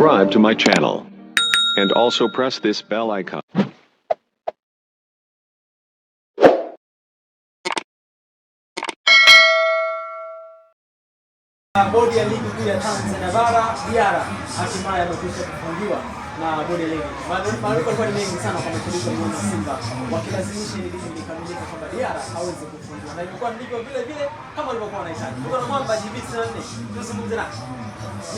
subscribe to my channel and also press this bell icon. Bodi ya ligi kuu ya Tanzania bara Diarra hatimaye amekwisha kufungiwa na bodi ya ligi. Maandiko yalikuwa ni mengi sana kwa mashabiki wa Simba wakilazimisha ligi ikamilike kwamba Diarra aweze kufungiwa. Na ilikuwa ndivyo vile vile kama walivyokuwa wanahitaji. Kwa mwamba GB64 tuzungumze naye.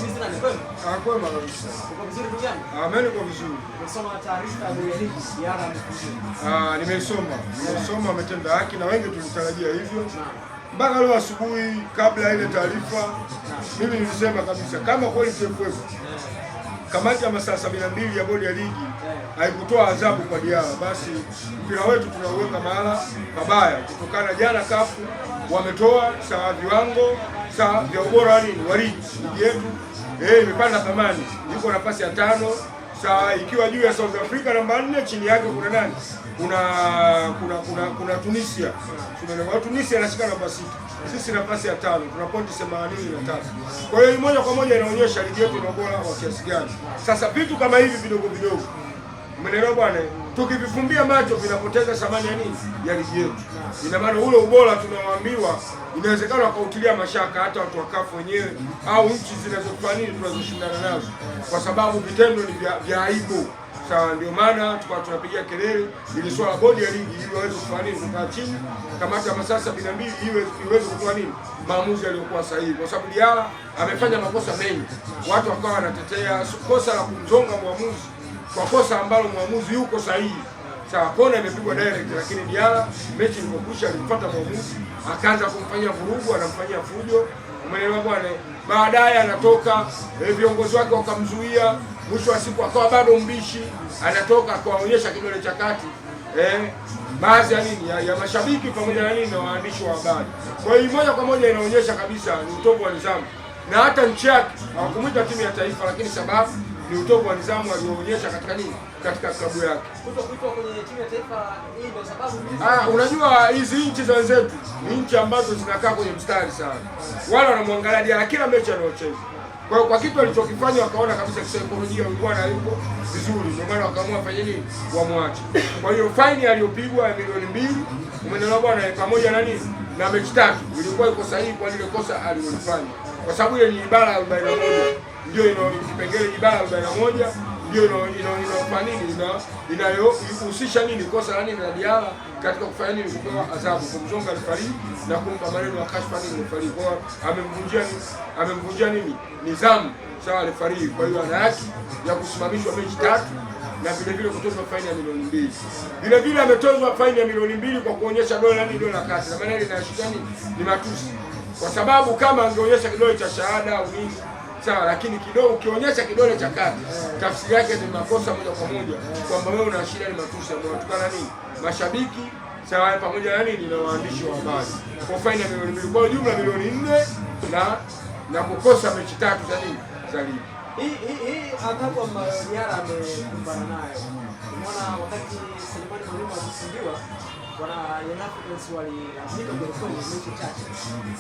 GB64 kwema? Kwema kabisa. Uko vizuri ndugu yangu? Mimi niko vizuri. Nimesoma taarifa ya bodi ya ligi Diarra amefungiwa. Nimesoma ametenda haki na wengi tulitarajia hivyo. Mpaka leo asubuhi kabla ile taarifa mimi nilisema kabisa kama kweli TFF kamati ya masaa 72 ya bodi ya ligi haikutoa adhabu kwa Diarra, basi mpira wetu tunauweka mahala pabaya, kutokana jana kafu wametoa sawa viwango sawa vya ubora wa ligi yetu imepanda thamani, iko nafasi ya 5 sawa, ikiwa juu ya South Africa namba 4, chini yake kuna nani? Kuna Tunisia. Tunaelewa Tunisia inashika namba 6. Sisi nafasi ya 5, tuna pointi 83. Kwa hiyo moja kwa moja inaonyesha ligi yetu ina ubora wa kiasi gani. Sasa vitu kama hivi vidogo vidogo, umeelewa bwana, tukivifumbia macho vinapoteza thamani ya nini? Ya ligi yetu. Ina maana ule ubora tunaoambiwa inawezekana wakautilia mashaka hata watu wa CAF wenyewe au nchi zinazofanya tunazoshindana nazo, kwa sababu vitendo ni vya aibu. Sawa, ndio maana tukao tunapigia kelele ili swala bodi ya ligi ili waweze kufanya nini, kukaa chini kamati ya masaa 72 iweze kutoa nini maamuzi yaliyokuwa sahihi, kwa sababu Diarra amefanya makosa mengi. Watu wakawa wanatetea kosa la kumzonga muamuzi kwa kosa ambalo muamuzi yuko sahihi. Sawa, kona imepigwa direct, lakini Diarra mechi ilipokwisha alimfuata muamuzi akaanza kumfanyia vurugu, anamfanyia fujo, umeelewa bwana. Baadaye anatoka viongozi wake wakamzuia, mwisho wa siku akawa bado mbishi, anatoka akawaonyesha kidole cha kati baadhi ya nini ya mashabiki pamoja na nini na waandishi wa habari. Kwa hiyo moja kwa moja inaonyesha kabisa ni utovu wa nidhamu, na hata nchi yake hawakumuita timu ya taifa, lakini sababu ni utovu wa nidhamu alioonyesha katika nini, katika klabu yake. Kutokuitwa kwenye timu ya taifa hii ndio sababu. Unajua hizi nchi za wenzetu ni nchi ambazo zinakaa kwenye mstari sana, wale wanamwangalia Diarra kila mechi anayocheza. Kwa hiyo kwa kitu alichokifanya wakaona kabisa kisaikolojia ulikuwa na yuko vizuri, ndio maana wakaamua fanye nini, wamwache. Kwa hiyo faini aliyopigwa ya milioni 2, umeelewa bwana, pamoja na nini na mechi 3 ilikuwa iko sahihi kwa lile kosa alilofanya, kwa sababu ile ni ibara 41, ndio kipengele ibara 41 ndio inafanya nini, inayohusisha nini kosa la nini la Diarra katika kufanya nini, kupewa adhabu, kumzonga refarii na kumpa maneno ya kashfa nini refarii. Kwa amemvunjia nini nidhamu sawa refarii. Kwa hiyo ana haki ya kusimamishwa mechi 3 na vile vile kutozwa faini ya milioni 2. Vile vile ametozwa faini ya milioni 2 kwa kuonyesha dola kati, na maana ile inaashiria nini, ni matusi, kwa sababu kama angeonyesha kidole cha shahada au nini sawa, lakini kidogo ukionyesha kidole cha kati tafsiri yake ni makosa moja kwa moja, kwamba wewe unaashiria ni matusi ambayo unatukana nini mashabiki sawa, pamoja na nini na waandishi wa habari, kwa faini ya milioni 2. Kwa jumla milioni 4 na kukosa mechi 3 za nini za ligi. Hii adhabu ambayo Diarra amekumbana nayo, umeona wakati Selemani Mwalimu alisindiwa wana Young Africans walilalamika kwa mechi chache.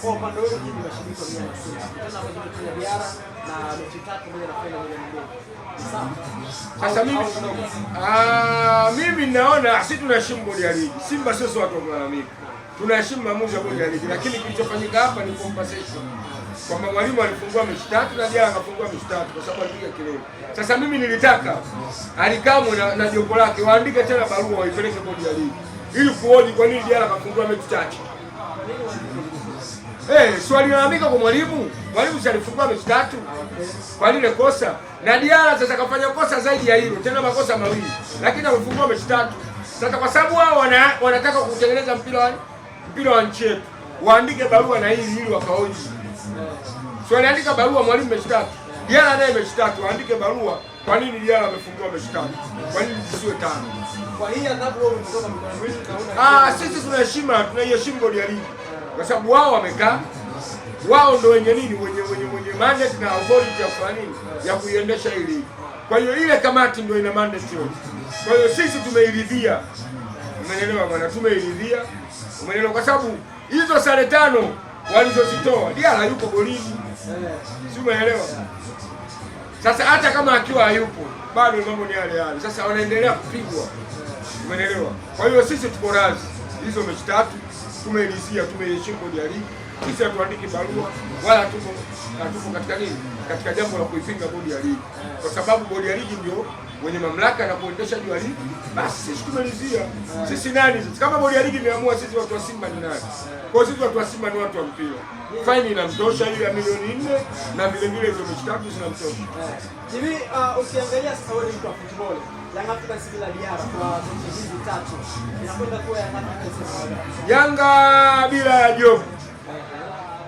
Kwa upande wao ni mashabiki wa Diarra Simba tena wamejitolea Diarra na mechi 3 moja na faini milioni 2. Sawa. Sasa mimi naona sisi tunaheshimu bodi ya ligi. Simba sio watu wa kulalamika, tunaheshimu maamuzi ya bodi ya ligi, lakini kilichofanyika hapa ni compensation, kwamba Mwalimu alifungua mechi 3 na Diarra akafungua mechi 3 kwa sababu alipiga kelele. Sasa mimi nilitaka Alikamwe na jopo lake waandike tena barua waipeleke bodi ya ligi ili kuoji kwa nini Diarra kafungua mechi 3. Swali lalamika kwa Mwalimu si alifungua mechi 3 kwa lile kosa, na Diarra sasa kafanya kosa zaidi ya hilo, tena makosa mawili, lakini amefungua mechi 3. Sasa kwa sababu wao wanataka kutengeneza mpira wa nchi yetu, waandike barua na ili wakaoji. Swali andika barua Mwalimu mechi 3, Diarra naye mechi 3, waandike barua kwa nini Diarra amefungua mechi 3, kwa nini zisiwe 5. Kwa hiyo adhabu wao mtoka milioni 2 kaona sisi tunaiheshimu bodi ya ligi, kwa sababu wao wamekaa, wao ndio wenye nini, wenye mandate na authority ya kufanya nini, ya kuiendesha hii ligi. Kwa hiyo ile kamati ndio ina mandate yote. Kwa hiyo sisi tumeiridhia, umeelewa bwana, tumeiridhia, umeelewa, kwa sababu hizo sare 5 walizozitoa Diarra yuko golini, Si umeelewa? Sasa hata kama akiwa hayupo bado mambo ni yale yale. Sasa wanaendelea kupigwa. Umeelewa? Kwa hiyo sisi tuko radhi. Hizo mechi tatu tumeelizia, tumeheshimu bodi ya ligi. Sisi hatuandiki barua wala hatupo katika nini? Katika jambo la kuipinga bodi ya ligi. Kwa sababu bodi ya ligi ndio wenye mamlaka na kuendesha juu ya ligi. Basi sisi tumelizia. Sisi nani sisi? Kama bodi ya ligi imeamua sisi watu wa Simba ni nani? Kwa sisi watu wa Simba ni watu wa mpira. Faini inamtosha hiyo ya milioni 4 na vile vile hizo mechi tatu zinamtosha. Hivi ukiangalia sasa wewe ni mtu wa football. Yanga Africans bila Diarra kwa mechi hizi tatu. Inakwenda kuwa Yanga Africans. Yanga bila ya Job.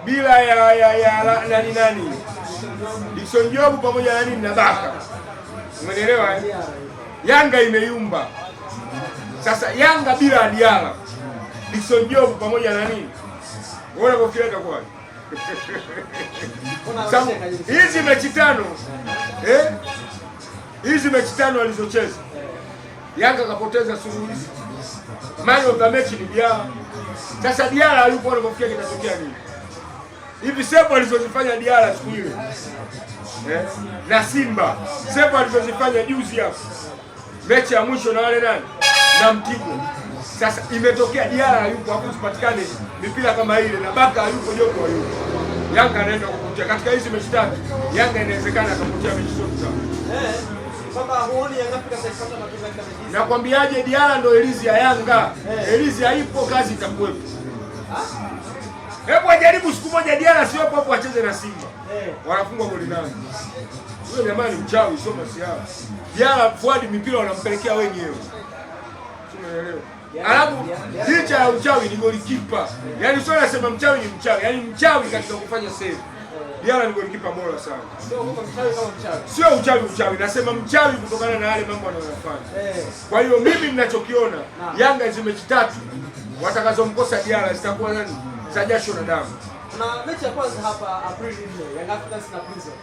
Bila ya nani? Dickson Job pamoja na nini na Baka. Umeelewa? Yanga imeyumba. Sasa Yanga bila Diarra. Dickson Job pamoja na nini? Unaona kwa kile itakuwa. Hizi mechi tano hizi mechi tano alizocheza Yanga kapoteza suluhisho. Man of the match ni Diarra. Sasa Diarra alipo anapofikia kinatokea nini? Hivi sepo alizozifanya Diarra siku ile na Simba, sepo alizozifanya juzi hapo mechi ya mwisho na wale nani na Mtibwa. Sasa imetokea Diarra yupo hapo, usipatikane mipira kama ile na Baka yupo, Jopo yupo. Yanga anaenda kupotea katika hizi mechi tatu. Yanga inawezekana akapotea mechi zote. Baba huoni Yanga Afrika sasa ipata matokeo katika mechi. Nakwambiaje, Diarra ndio elizi ya Yanga. Elizi haipo, kazi itakuwepo. Hebu ajaribu siku moja Diarra sio hapo acheze na Simba. Wanafungwa goli nane. Huyo jamaa ni mchawi, sio masiara. Diarra Fuadi mipira wanampelekea wenyewe. Umeelewa? Alafu licha ya uchawi ni golikipa. Yaani sio nasema mchawi ni mchawi, yaani mchawi katika kufanya save. Diarra ni golikipa bora sana. Sio kama mchawi kama mchawi. Sio uchawi, nasema mchawi kutokana na yale mambo anayofanya. Kwa hiyo mimi ninachokiona Yanga hizo mechi tatu watakazomkosa Diarra zitakuwa nani? Za jasho na damu. Kuna mechi ya kwanza hapa Aprili 4, Yanga Africans na Prison.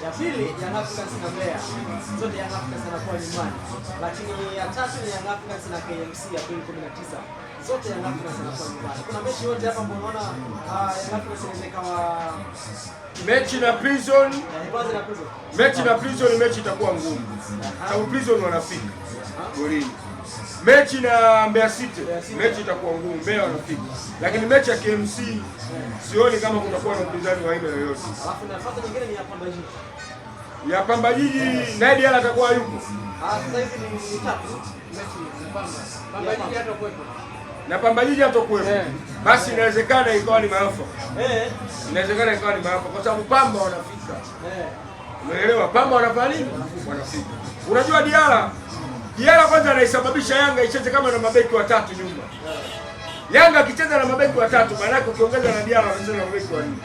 Ya pili Yanga Africans na Mbeya. Zote Yanga Africans anakuwa nyumbani. Lakini ya tatu ni Yanga Africans na KMC Aprili 19. Zote Yanga Africans anakuwa nyumbani. Kuna mechi yote hapa ambapo unaona Yanga Africans inaweza ikawa mechi na Prison. Kwanza na Prison. Mechi na Prison mechi itakuwa ngumu. Sababu Prison wanafika golini. Mechi na Mbeya City mechi itakuwa ngumu, Mbeya wanafika. Lakini mechi ya KMC sioni kama kutakuwa na upinzani wa aina yoyote. Alafu nafasi nyingine ni ya Pamba Jiji. Ya Pamba Jiji na Diarra atakuwa yupo. Sasa hizi ni tatu mechi ya Pamba. Pamba Jiji hatakuwepo. Na Pamba Jiji hatakuwepo. Basi inawezekana ikawa ni maafa. Inawezekana ikawa ni maafa kwa sababu Pamba wanafika. Umeelewa? Pamba wanafanya nini? Wanafika. Unajua Diarra kwanza anaisababisha Yanga icheze kama na mabeki watatu nyuma. Yanga akicheza na mabeki watatu, maana yake ukiongeza na Diarra anacheza na mabeki wanne.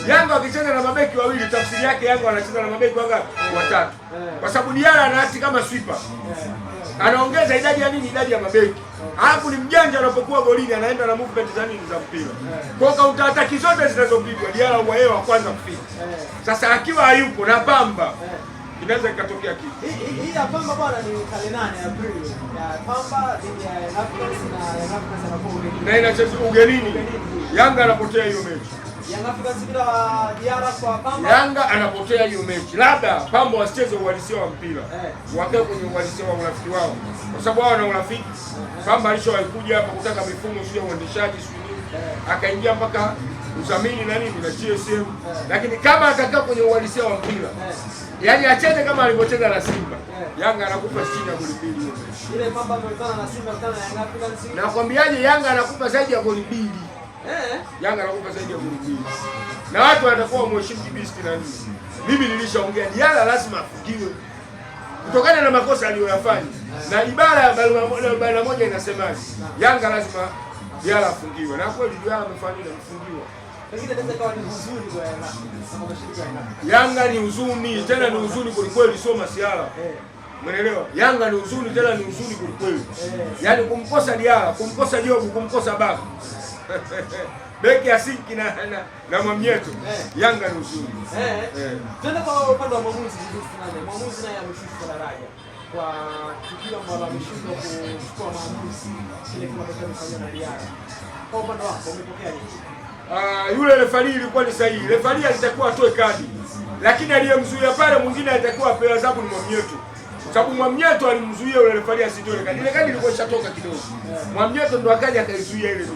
Yanga akicheza na mabeki wawili, tafsiri yake Yanga anacheza na mabeki wangapi? Watatu. Kwa sababu Diarra anahati kama sweeper. Anaongeza idadi ya nini? Idadi ya mabeki. Alafu ni mjanja anapokuwa golini, anaenda na movement za nini za mpira. Kwa counter attack zote zinazopigwa Diarra huwa yeye wa kwanza kufika. Sasa akiwa hayupo na Pamba inaweza ikatokea kitu. Hii ya Pamba bwana ni tarehe 8 Aprili. Ya Pamba dhidi ya Africans na Yanga Africans anakuwa ugenini. Na inacheza ugenini. Yanga anapotea hiyo mechi. Yanga Africans bila Diarra kwa Pamba. Yanga anapotea hiyo mechi. Labda Pamba wasicheze uhalisia wa mpira. Wakae kwenye uhalisia wa urafiki wao. Kwa sababu wao wana urafiki. Pamba alishawahi kuja hapa kutaka mifumo sio uendeshaji sio. Akaingia mpaka udhamini na nini na GSM. Lakini kama atakaa kwenye uhalisia wa mpira, yaani acheze kama alivyocheza na Simba, Yanga anakupa chini ya goli 2. Ile Pamba amekutana na Simba kutana na Yanga Africans. Nakwambiaje, Yanga anakupa zaidi ya goli 2. Yanga anakupa zaidi ya goli 2. Na watu watakuwa mheshimu GB 64. Mimi nilishaongea Diarra lazima afungiwe. Kutokana na makosa aliyoyafanya. Na ibara ya 41 inasemaje? Yanga lazima Diarra afungiwe. Na kweli Diarra amefanya nini? Amefungiwa. Pengine inaweza kawa ni huzuni kwa Yanga. Kama mashirika ya Yanga ni huzuni, tena ni huzuni kweli, sio masiara. Umeelewa? Yanga ni huzuni, tena ni huzuni kweli. Yaani kumkosa Diarra, kumkosa Jobu, kumkosa Baka. Beki ya Sinki na Mwamnyeto. Yanga ni huzuni. Tena kwa upande wa mwamuzi mwamuzi naye ameshushwa daraja kwa tukio ambalo ameshindwa kuchukua maamuzi kile kama kimefanywa na Diarra. Kwa upande wako umepokeaje? yule refari ilikuwa ni sahihi. Refari alitakiwa atoe kadi, lakini aliyemzuia pale mwingine alitakiwa apewe adhabu ni Mwamnyeto, sababu Mwamnyeto alimzuia yule refari asitoe kadi. Ile kadi ilikuwa ishatoka kidogo, Mwamnyeto ndo akaja akaizuia ile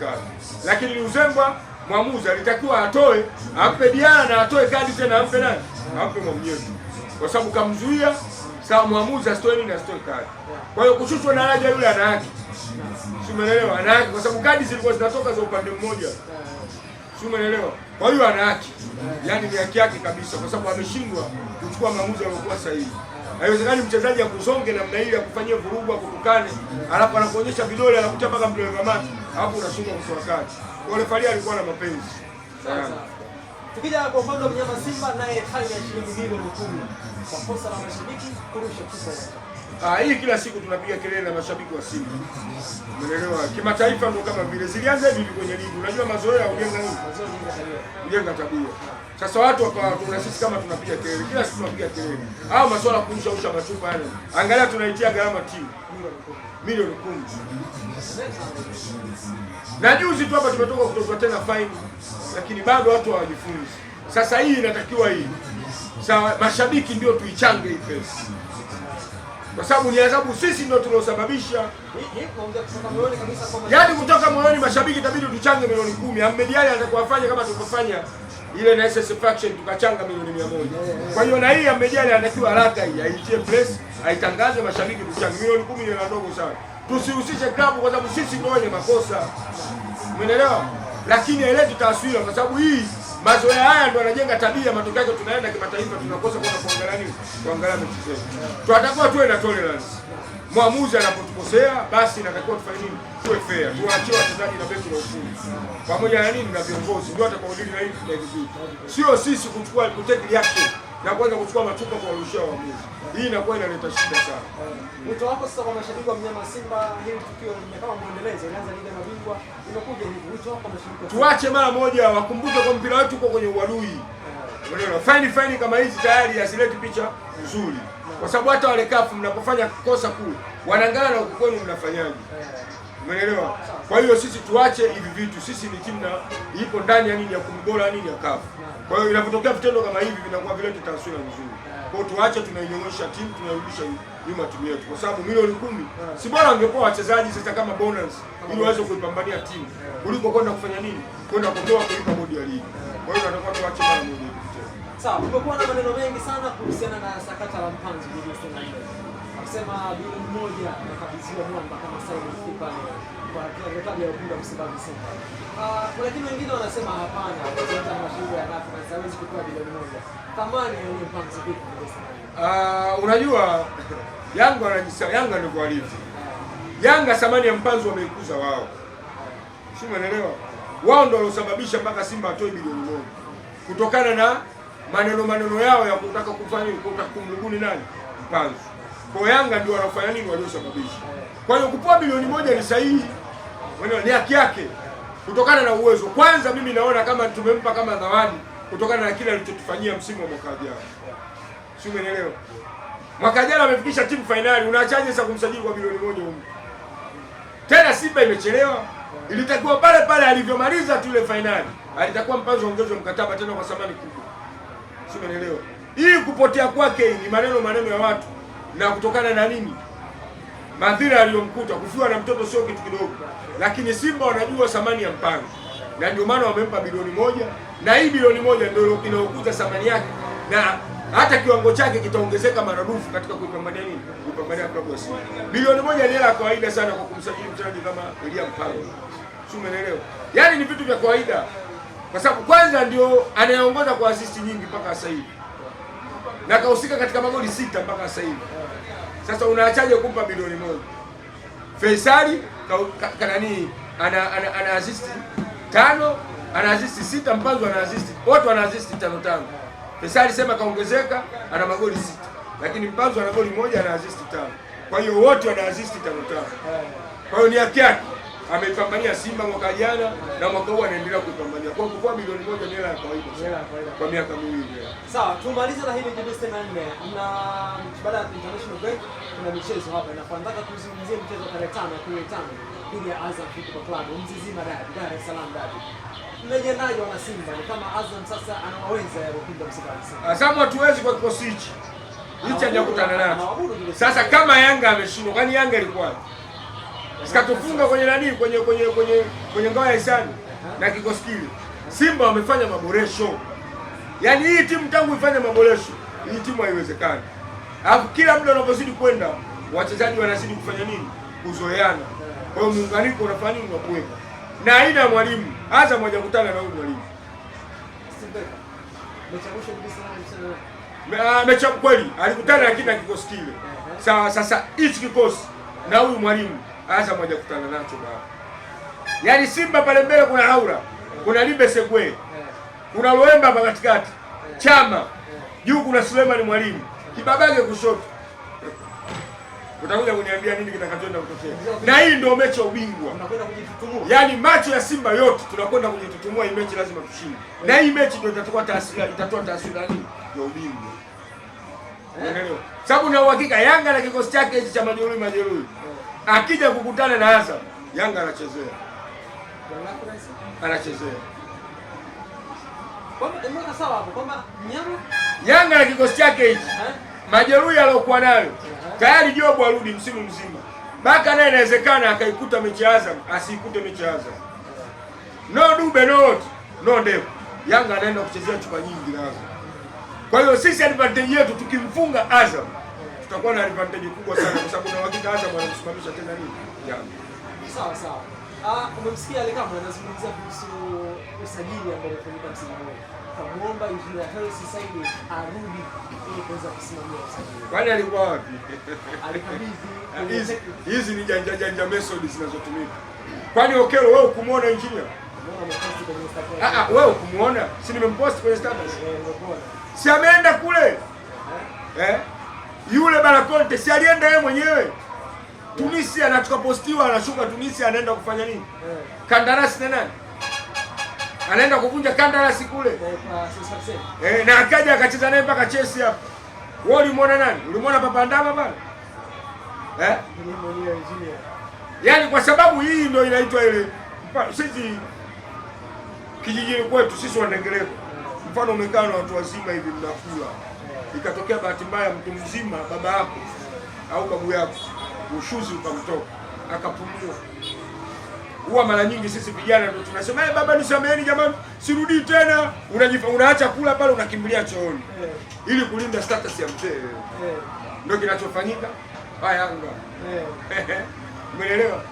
kadi, lakini Luzengwa mwamuzi alitakiwa atoe, ampe Diara na atoe kadi tena, ampe nani? Ampe Mwamnyeto, kwa sababu kamzuia. Sawa, mwamuzi asitoe nini? Asitoe kadi. Kwa hiyo kushushwa daraja yule ana haki, si umeelewa? Ana haki kwa sababu kadi zilikuwa zinatoka za upande mmoja, si umeelewa? Kwa hiyo ana haki, yaani ni haki yake kabisa, kwa sababu ameshindwa kuchukua maamuzi yaliyokuwa sahihi. Haiwezekani mchezaji akuzonge namna ile, akufanyie vurugu, akutukane, alafu anakuonyesha vidole, anakutia mpaka mdomo kamati, alafu unashindwa kutoa kadi. Kwa hiyo refari alikuwa na mapenzi. Tukija kwa upande wa mnyama Simba, naye hali ya shilingi milioni 10 kwa kosa la mashabiki kurusha chupa. Hii kila siku tunapiga kelele na mashabiki wa Simba. Umeelewa? Kimataifa ndo kama vile zilianza hivi kwenye ligi. Unajua mazoea hujenga nini? Hujenga tabia. Sasa watu na sisi kama tunapiga kelele, kila siku tunapiga kelele. Hao masuala kurusha machupa yani. Angalia tunaitia gharama timu milioni 10. Na juzi tu hapa tumetoka kutozwa tena faini, lakini bado watu hawajifunzi. Sasa hii inatakiwa hii. Sawa, mashabiki ndio tuichange hii pesa, kwa sababu ni adhabu sisi ndio tunaosababisha. Yaani kutoka moyoni mashabiki itabidi tuchange milioni 10. Ahmed Ally atakuwa afanye kama tulivyofanya ile na SS Faction tukachanga milioni 100. Kwa hiyo na hii Ahmed Ally anatakiwa haraka hii aitie press, aitangaze mashabiki tuchange milioni 10. Ni hela ndogo sana. Tusihusishe klabu kwa sababu sisi ndio wenye makosa. Umeelewa? Lakini haileti taswira, kwa sababu hii mazoea haya ndio anajenga tabia. Matokeo yake tunaenda kimataifa tunakosa kwenda kuangalia nini? Kuangalia mechi zetu. Tunatakiwa tuwe na tolerance. Mwamuzi anapotukosea basi inatakiwa tufanye nini? Tuwe fair. Tuwaachie wachezaji na benchi la ufundi. Pamoja na nini na viongozi ndio watakaodili na hili kwa vizuri. Sio sisi kuchukua take reaction na kwanza kuchukua machupa kwa warushia waamuzi. Hii inakuwa inaleta shida sana. Wito wako sasa kwa mashabiki wa mnyama Simba, hili tukio ni kama muendelezo, inaanza Liga ya Mabingwa, imekuja hivi. Wito wako kwa mashabiki, tuache mara moja, wakumbuke kwa mpira wetu uko kwenye uadui. Unaelewa? Faini kama hizi tayari hasileti picha nzuri. Kwa sababu hata wale kafu mnapofanya kosa kuu, wanaangalia na huko kwenu mnafanyaje. Umeelewa? Kwa hiyo sisi tuache hivi vitu. Sisi ni timu na ipo ndani ya nini ya kumbola nini ya kafu. Kwa hiyo inapotokea vitendo kama hivi vinakuwa vile taswira nzuri. Kwa hiyo tuache, tunainyonyesha timu, tunarudisha nyuma timu yetu. Kwa sababu milioni 10 si bora angekuwa wachezaji sasa kama bonus ili waweze kuipambania timu kuliko kwenda kufanya nini? Kwenda kutoa kulipa bodi ya ligi. Kwa hiyo tunatakiwa tuache mara moja. Sawa, kumekuwa na maneno mengi sana kuhusiana na sakata la Mpanzu bilioni 64. Akisema bilioni 1 nakabidhiwa Mwamba kama saini kipa kwa klabu ya Ukunda Msimbazi Simba. Lakini wengine wanasema hapana, hata mashuhuda ya Rafa hawezi kutoa bilioni 1. Thamani ya Mpanzu vipi? Unajua Yanga ndio walivyo. Yanga thamani ya Mpanzu wameikuza wao. Si umeelewa? Wao ndio waliosababisha mpaka Simba atoe bilioni 1. Kutokana na maneno yao ya kutaka kufanya kutaka kumluguni nani? Mpanzu. Kwa Yanga ndio wanafanya nini waliosababisha. Kwa hiyo kupoa bilioni 1 ni sahihi. Ni haki yake. Kutokana na uwezo. Kwanza mimi naona kama tumempa kama zawadi kutokana na kile alichotufanyia msimu wa mwaka jana. Si umeelewa? Mwaka jana amefikisha timu finali, unaachaje sasa kumsajili kwa bilioni 1 huko? Tena Simba imechelewa. Ilitakiwa pale alivyomaliza tu ile finali. Alitakuwa Mpanzu ongezwe mkataba tena kwa thamani kubwa. Si umeelewa? Hii kupotea kwake ni maneno ya watu. Na kutokana na nini? Madhira aliyomkuta, kufiwa na mtoto sio kitu kidogo. Lakini Simba wanajua thamani ya Mpanzu. Na ndio maana wamempa bilioni 1, na hii bilioni 1 ndio inayokuza thamani yake. Na hata kiwango chake kitaongezeka maradufu katika kuipambania nini? Kuipambania klabu ya Simba. Bilioni 1 ni hela ya kawaida sana kwa kumsajili mchezaji kama Elia Mpanzu. Si umeelewa? Yaani ni vitu vya kawaida. Kwa sababu kwanza ndio anayeongoza kwa assist nyingi mpaka sasa hivi. Na kahusika katika magoli 6 mpaka sasa hivi. Sasa unaachaje kumpa bilioni 1? Faisali kanani ana assist 5, ana assist 6, Mpanzu ana assist. Wote wana assist 5. Faisali sema kaongezeka, ana magoli 6. Lakini Mpanzu ana goli 1, ana assist 5. Kwa hiyo wote wana assist 5. Kwa hiyo ni haki yake. Ameipambania Simba mwaka jana na mwaka huu anaendelea kuipambania. Kwa kuwa bilioni 1 ni hela ya kawaida kwa miaka miwili. Sawa, tumalize na hili Julio 64. Na baada ya international break kuna michezo hapa na nataka kuzungumzia mchezo tarehe 5 dhidi ya Azam Football Club, Mzizima Dabi, Dar es Salaam Dabi. mlegendaji wa Simba ni kama Azam sasa anawawenza ya kupinda Msimbazi. Azam hatuwezi kwa kikosi hichi. Hichi hajakutana nacho. Sasa kama Yanga ameshindwa, kwani Yanga ilikuwa sikatufunga kwenye nani kwenye ngao ya hisani na kikosi kile. Simba wamefanya maboresho. Yaani hii timu tangu ifanye maboresho, hii timu haiwezekani. Alafu kila muda unapozidi kwenda, wachezaji wanazidi kufanya nini? Kuzoeana. Kwa hiyo muunganiko unafanya nini? Unakuwepo. Na aina ya mwalimu, Azam hajakutana na huyu mwalimu. Mecha kweli, alikutana lakini na kikosi kile. Sawa, sasa hichi kikosi na huyu mwalimu Azam hajakutana nacho bado. Yaani Simba pale mbele kuna Aura, kuna Libe Segwe, kuna Loemba hapa katikati, Chama, juu kuna Suleiman mwalimu, Kibabage kushoto. Utakuja kuniambia nini kitakachoenda kutokea? Na hii ndio mechi ya ubingwa. Tunakwenda kujitutumua. Yaani macho ya Simba yote tunakwenda kujitutumua, hii mechi lazima tushinde. Na hii mechi ndio itatoa taswira nini? Ya ubingwa. Unaelewa? Sababu na uhakika Yanga na kikosi chake hichi cha majeruhi. Akija kukutana na Azam, Yanga anachezea. Anachezea. Kwa nini sawa hapo kwamba mnyama Yanga na kikosi chake hichi majeruhi aliyokuwa nayo tayari Jobu arudi msimu mzima. Baka naye inawezekana akaikuta mechi ya Azam, asiikute mechi ya Azam. No Dube no Ndevu. Yanga anaenda kuchezea chupa nyingi na Azam. Kwa hiyo sisi advantage yetu tukimfunga Azam tutakuwa na advantage kubwa sana kwa sababu na hakika Azam anamsimamisha tena nini? Yanga. Sawa sawa. Umemsikia ale kama anazungumzia kuhusu usajili ambao ulifanyika msimu huu. Kamuomba Injinia Hersi Said arudi ili kuweza kusimamia usajili. Kwani alikuwa wapi? Alikabidhi hizi ni janja methods zinazotumika. Kwani Okelo wewe ukumuona Injinia? Wewe ukumuona? Si nimempost kwenye status. Si ameenda kule? Yule Barakonte si alienda yeye mwenyewe? Tunisia na tukapostiwa anashuka Tunisia anaenda kufanya nini? Kandarasi na nani? Anaenda kuvunja kandarasi kule. Na akaja akacheza naye mpaka Chelsea hapa. Wewe ulimuona nani? Ulimuona Papa Ndama bana? Nilimwona Injinia. Yaani kwa sababu hii ndio inaitwa ile sisi kijijini kwetu sisi Wandengereko. Mfano umekaa na watu wazima hivi mnakula. Ikatokea bahati mbaya mtu mzima baba yako au babu yako ushuzi ukamtoka akapumua. Huwa mara nyingi sisi vijana ndio tunasema baba nisameheni jamani, sirudi tena. Unaacha kula pale unakimbilia chooni ili kulinda status ya mzee. Ndio kinachofanyika haya Yanga. Umeelewa?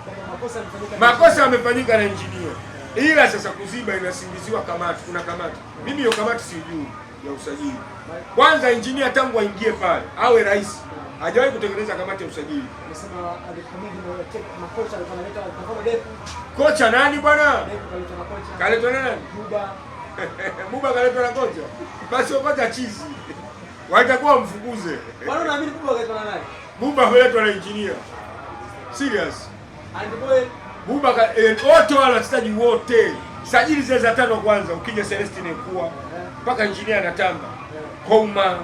Makosa yamefanyika na Injinia. Ila sasa kuziba inasingiziwa kamati, kuna kamati. Mimi hiyo kamati sijui ya usajili. Kwanza Injinia tangu aingie pale awe rais hajawahi kutengeneza kamati ya usajili. Anasema alikabidhi makocha alikuwa analeta kama Depu. Kocha nani bwana? Depu kaleta makocha. Kaletwa na nani? Buba. Buba kaletwa na kocha. Basi kocha chizi. Watakuwa mfukuze. Bwana unaamini Buba kaletwa na nani? Buba kaletwa na Injinia. Serious. Andiboe Buba wote wale wachezaji wote. Sajili zile za tano kwanza ukija Celestine kuwa mpaka Injinia anatamba. Kouma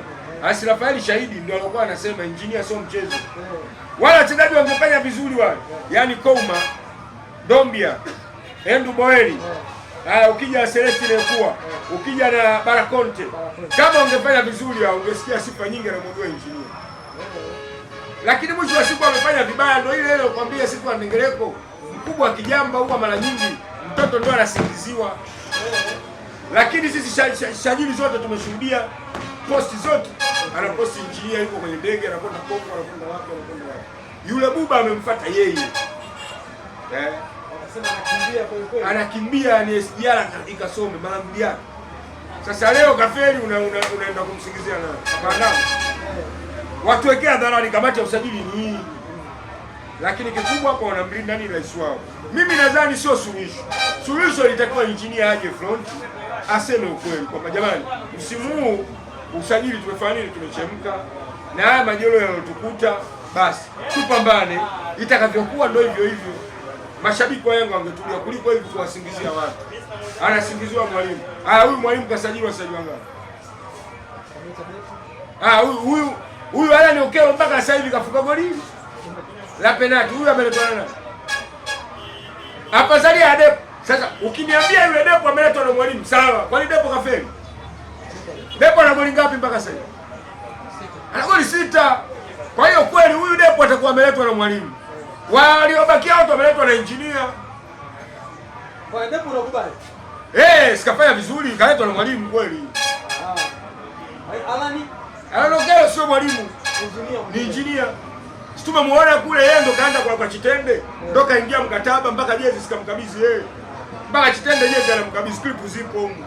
Rafaeli Shahidi ndio alikuwa anasema Injinia sio mchezo. Wale wachezaji wangefanya vizuri wale. Yaani Kouma, Dombia, Endu Boeli. Ukija Celestine kuwa, ukija na Barakonte. Kama ungefanya vizuri ungesikia sifa nyingi na mmoja Injinia. Lakini mwisho wa siku amefanya vibaya, ndio ile nakwambia siku Wandengereko. Mkubwa kijamba huwa mara nyingi mtoto ndio anasingiziwa. Lakini sisi sajili zote tumeshuhudia posti zote. Anaposti Injinia yuko kwenye ndege anakwenda Kongo, anakwenda wapi. Yule Buba amemfuata yeye. anasema anakimbia kwa kweli. Anakimbia ni SGR ikasome mara mbili yake. Sasa leo kafeli unaenda kumsingizia na Bandama. Watu wekea hadharani kamati ya usajili ni hii. Lakini kikubwa hapo wanamlinda nani rais wao. Mimi nadhani sio suluhisho. Suluhisho litakuwa Injinia aje front aseme ukweli kwamba jamani, msimu huu usajili tumefanya nini, tumechemka na haya majero yanotukuta, basi tupambane, itakavyokuwa ndio hivyo hivyo. Mashabiki wa Yanga wangetulia kuliko hivi kuwasingizia watu. Anasingiziwa mwalimu. Huyu mwalimu kasajiliwa sasa ngapi? Huyu wala ni Okelo mpaka sasa hivi kafunga goli la penalti. Huyu ameletwa nani? Afadhali Adepo. Sasa ukiniambia yule Depo ameletwa na mwalimu, sawa. Kwani Depo kafeli? Depo ana goli ngapi mpaka sasa? Ana goli 6. Kwa hiyo kweli huyu Depo atakuwa ameletwa na mwalimu. Waliobakia wote wameletwa na engineer. Kwa Depo unakubali? Sikafanya vizuri, kaletwa na mwalimu kweli. Alani sio mwalimu. Ni engineer. Tumemwona kule yeye ndo kaenda kwa Chitende, ndo kaingia mkataba mpaka jezi sikamkabidhi yeye. Mpaka Chitende jezi anamkabidhi, clip zipo huko.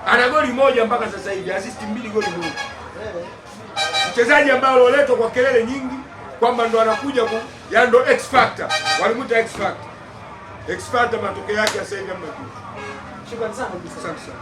Ana goli moja mpaka sasa hivi, assist 2, goli moja. Mchezaji ambaye aloletwa kwa kelele nyingi kwamba ndo anakuja ya ndo X Factor. Walimuita X Factor. X Factor matokeo yake sasa hivi hamna kitu. Shukrani sana. Asante sana.